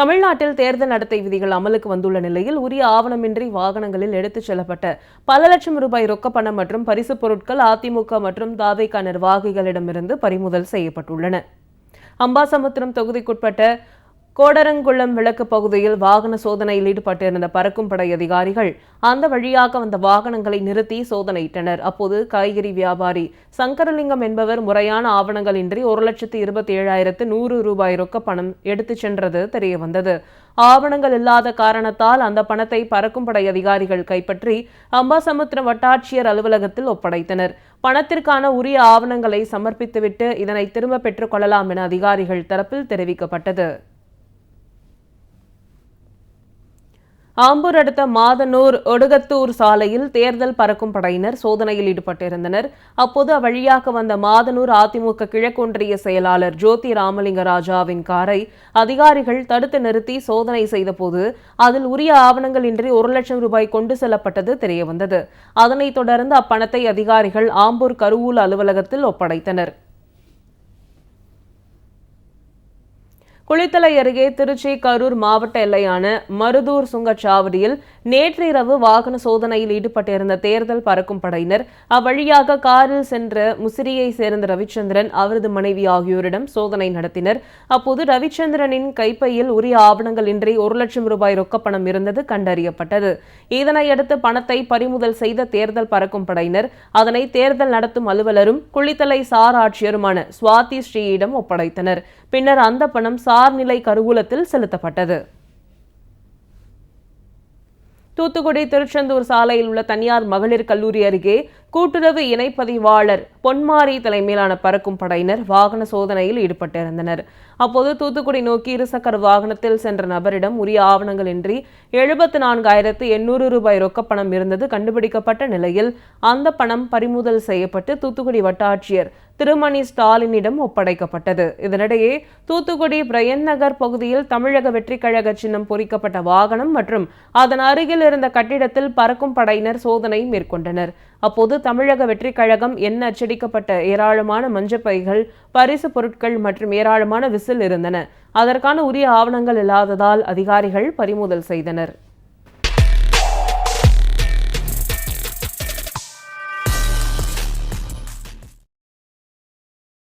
தமிழ்நாட்டில் தேர்தல் நடத்தை விதிகள் அமலுக்கு வந்துள்ள நிலையில் உரிய ஆவணமின்றி வாகனங்களில் எடுத்துச் செல்லப்பட்ட பல லட்சம் ரூபாய் ரொக்கப்பணம் மற்றும் பரிசுப் பொருட்கள் அதிமுக மற்றும் தாவேகா நிர்வாகிகளிடமிருந்து பறிமுதல் செய்யப்பட்டுள்ளன. அம்பாசமுத்திரம் தொகுதிக்குட்பட்ட கோடரங்குளம் விளக்கு பகுதியில் வாகன சோதனையில் ஈடுபட்டிருந்த பறக்கும் படை அதிகாரிகள் அந்த வழியாக வந்த வாகனங்களை நிறுத்தி சோதனையிட்டனர். அப்போது காய்கறி வியாபாரி சங்கரலிங்கம் என்பவர் முறையான ஆவணங்களின்றி 1,27,100 ரூபாய் ரொக்க பணம் எடுத்துச் சென்றது தெரியவந்தது. ஆவணங்கள் இல்லாத காரணத்தால் அந்த பணத்தை பறக்கும் படை அதிகாரிகள் கைப்பற்றி அம்பாசமுத்திரம் வட்டாட்சியர் அலுவலகத்தில் ஒப்படைத்தனர். பணத்திற்கான உரிய ஆவணங்களை சமர்ப்பித்துவிட்டு இதனை திரும்ப பெற்றுக் கொள்ளலாம் என அதிகாரிகள் தரப்பில் தெரிவிக்கப்பட்டது. ஆம்பூர் அடுத்த மாதனூர் ஒடுகத்தூர் சாலையில் தேர்தல் பறக்கும் படையினர் சோதனையில் ஈடுபட்டிருந்தனர். அப்போது அவ்வழியாக வந்த மாதனூர் அதிமுக கிழக்கொன்றிய செயலாளர் ஜோதி ராமலிங்க ராஜாவின் காரை அதிகாரிகள் தடுத்து நிறுத்தி சோதனை செய்தபோது அதில் உரிய ஆவணங்கள் இன்றி 1 லட்சம் ரூபாய் கொண்டு செல்லப்பட்டது தெரியவந்தது. அதனைத் தொடர்ந்து அப்பணத்தை அதிகாரிகள் ஆம்பூர் கருவூல அலுவலகத்தில் ஒப்படைத்தனர். குளித்தலை அருகே திருச்சி கரூர் மாவட்ட எல்லையான மருதூர் சுங்கச்சாவடியில் நேற்றிரவு வாகன சோதனையில் ஈடுபட்டிருந்த தேர்தல் பறக்கும் படையினர் அவ்வழியாக காரில் சென்ற முசிறியை சேர்ந்த ரவிச்சந்திரன் அவரது மனைவி ஆகியோரிடம் சோதனை நடத்தினர். அப்போது ரவிச்சந்திரனின் கைப்பையில் உரிய ஆவணங்கள் இன்றி 1 லட்சம் ரூபாய் ரொக்கப்பணம் இருந்தது கண்டறியப்பட்டது. இதனையடுத்து பணத்தை பறிமுதல் செய்த தேர்தல் பறக்கும் படையினர் அதனை தேர்தல் நடத்தும் அலுவலரும் குளித்தலை சார் ஆட்சியருமான சுவாதி ஸ்ரீயிடம் ஒப்படைத்தனர். பின்னர் அந்த பணம் சார்நிலை கருவூலத்தில் செலுத்தப்பட்டது. தூத்துக்குடி திருச்செந்தூர் சாலையில் உள்ள தனியார் மகளிர் கல்லூரி அருகே கூட்டுறவு இணைப்பதிவாளர் பொன்மாரி தலைமையிலான பறக்கும் படையினர் வாகன சோதனையில் ஈடுபட்டிருந்தனர். அப்போது தூத்துக்குடி நோக்கி இருசக்கர வாகனத்தில் சென்ற நபரிடம் உரிய ஆவணங்கள் இன்றி 74,800 ரூபாய் ரொக்கப்பணம் இருந்தது கண்டுபிடிக்கப்பட்ட நிலையில் அந்த பணம் பறிமுதல் செய்யப்பட்டு தூத்துக்குடி வட்டாட்சியர் திருமணி ஸ்டாலினிடம் ஒப்படைக்கப்பட்டது. இதனிடையே தூத்துக்குடி பிரையன் நகர் பகுதியில் தமிழக வெற்றிக் கழக சின்னம் பொறிக்கப்பட்ட வாகனம் மற்றும் அதன் அருகில் இருந்த கட்டிடத்தில் பறக்கும் படையினர் சோதனை மேற்கொண்டனர். அப்போது தமிழக வெற்றிக் கழகம் என அச்சடிக்கப்பட்ட ஏராளமான மஞ்சப்பைகள், பரிசு பொருட்கள் மற்றும் ஏராளமான விசில் இருந்தன. அதற்கான உரிய ஆவணங்கள் இல்லாததால் அதிகாரிகள் பறிமுதல் செய்தனர்.